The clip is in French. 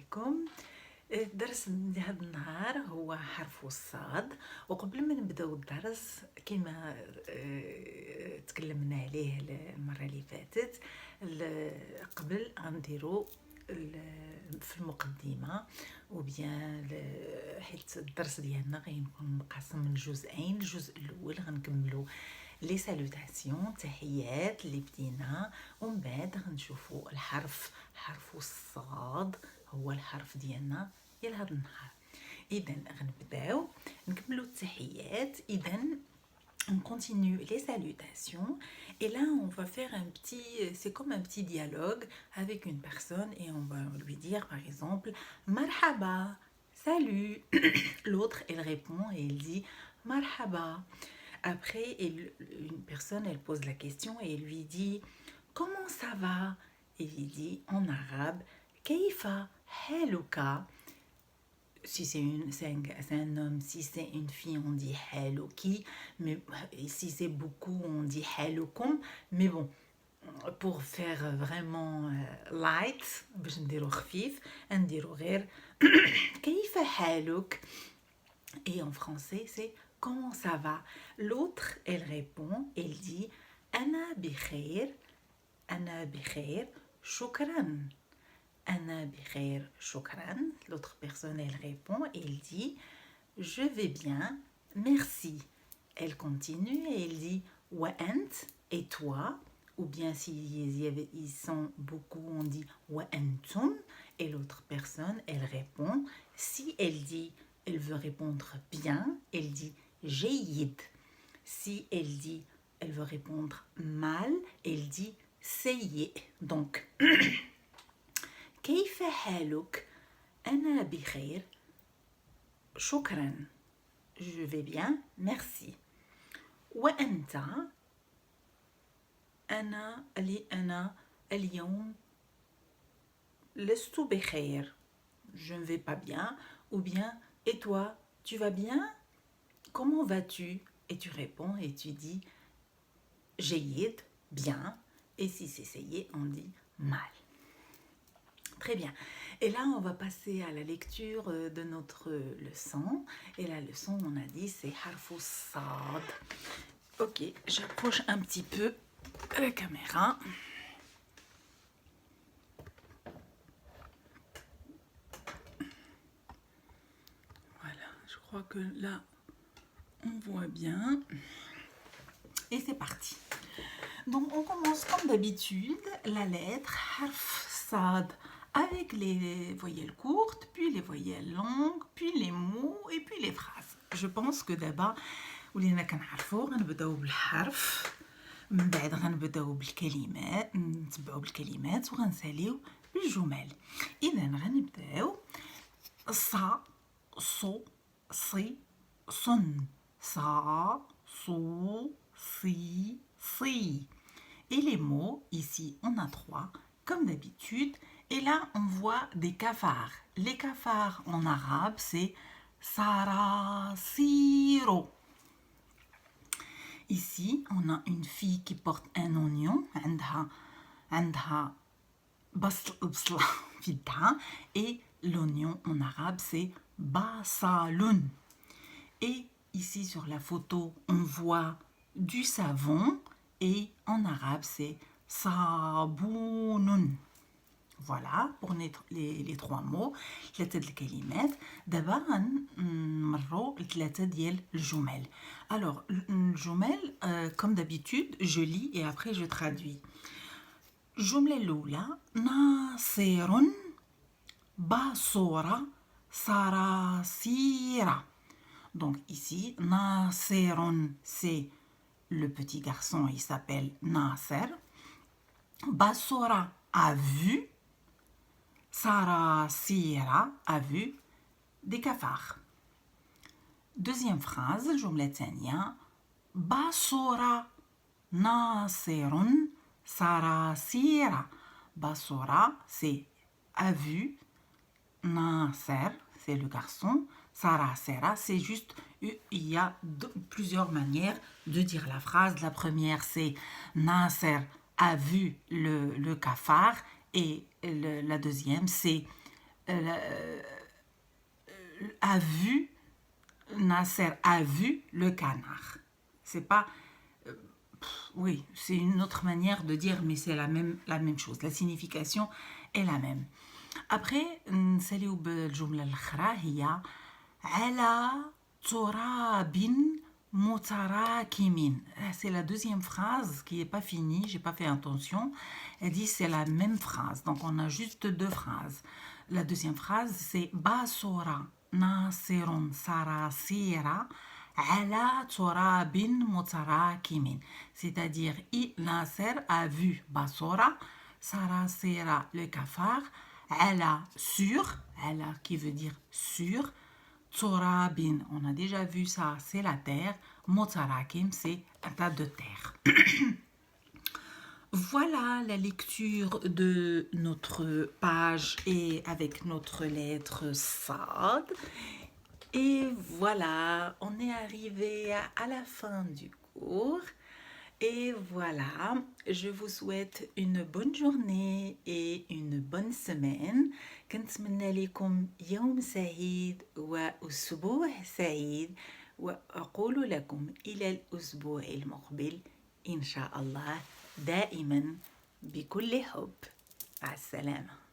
عليكم. الدرس ديال هذا النهار هو حرف الصاد. وقبل ما نبداو الدرس كما تكلمنا عليه المره اللي فاتت، قبل غنديرو في المقدمه وبيان حيت الدرس ديالنا غيكون مقسم من جزئين. الجزء الاول غنكملو لي سالوتاسيون، تحيات اللي بدينا، ومن بعد غنشوفوا حرف الصاد هو الحرف ديالنا ديال هذا النهار. اذا غنبداو نكملوا التحيات. اذا on continue les salutations et là on va faire c'est comme un petit dialogue avec une personne et on va lui dire par exemple marhaba, salut. L'autre elle répond et elle dit marhaba. Après une personne elle pose la question et elle lui dit comment ça va, et il dit en arabe keifa haluka. Si c'est un homme, si c'est une fille, on dit halouki, mais si c'est beaucoup, on dit haloukum. Mais bon, pour faire vraiment light, باش نديرو خفيف نديرو غير كيف حالك. Et en français, c'est comment ça va. L'autre, elle répond, elle dit أنا بخير, أنا بخير, شكرا. أنا بخير, شكرا. L'autre personne, elle répond, elle dit je vais bien, merci. Elle continue et elle dit وأنت, et toi. Ou bien ils sont beaucoup, on dit وأنتم. Et l'autre personne, elle répond. Si elle dit, elle veut répondre bien, elle dit جيد. Si elle dit, elle veut répondre mal, elle dit سيء. Donc كيف حالك؟ أنا بخير, شكرا. Je vais bien, merci. وأنت؟ أنا اليوم لست بخير, je ne vais pas bien. Ou bien, et toi, tu vas bien? Comment vas-tu? Et tu réponds et tu dis جيد, bien. Et si c'est سيء, on dit mal. Très bien. Et là, on va passer à la lecture de notre leçon. Et la leçon, on a dit, c'est harf sad. Ok, j'approche un petit peu la caméra. Voilà, je crois que là, on voit bien. Et c'est parti. Donc, on commence comme d'habitude la lettre harf sad avec les voyelles courtes, puis les voyelles longues, puis les mots et puis les phrases. Je pense que d'abord, ولينا كنعرفوا غنبداو بالحرف, من بعد غنبداو بالكلمات, نتبعوا بالكلمات وغنساليو بالجمل. اذا غنبداو صا, صو, صي, صن, صا, صو, صي, صي. Et les mots, ici on a 3 comme d'habitude. Et là on voit des cafards. Les cafards en arabe c'est sarasiro. Ici on a une fille qui porte un oignon, عندها بصلة في يدها. Et l'oignon en arabe c'est basalun. Et ici sur la photo on voit du savon. Et en arabe, c'est sabounoun. Voilà, pour les 3 mots. 3 الكلمات. دابا غنمروا ل3 ديال الجمل. Alors, الجمل, comme d'habitude, je lis et après je traduis. الجملة الأولى ناصر بصورة صراصير. Donc ici, ناصر, c'est le petit garçon, il s'appelle Nasser. Basora a vu. Sarasira a vu des cafards. Deuxième phrase, جملة ثانية. Basora Nasserun Sarasira. Basora, c'est a vu. Nasser, c'est le garçon. Sarasera, c'est juste, il y a plusieurs manières de dire la phrase. La première, c'est Nasser a vu le cafard. Et la deuxième, c'est a vu, Nasser a vu le canard. C'est pas... Oui, c'est une autre manière de dire, mais c'est la même chose. La signification est la même. Après, نساليو بالجملة الأخرى هي على تراب متراكم. C'est la deuxième phrase qui n'est pas finie, j'ai pas fait attention. Elle dit c'est la même phrase, donc on a juste deux phrases. La deuxième phrase c'est basura nasirun sarasira ala turabin mutarakimin. C'est-à-dire Nasser a vu Basora, sarasira le cafard, ala sur, ala qui veut dire sur, turabin, on a déjà vu ça, c'est la terre, mutarakim, c'est un tas de terre. Voilà la lecture de notre page et avec notre lettre Sad. Et voilà, on est arrivé à la fin du cours. Et voilà, je vous souhaite une bonne journée et une bonne semaine. كنتمنى لكم يوم سعيد وأسبوع سعيد وأقول لكم إلى الأسبوع المقبل إن شاء الله دائما بكل حب. مع السلامة.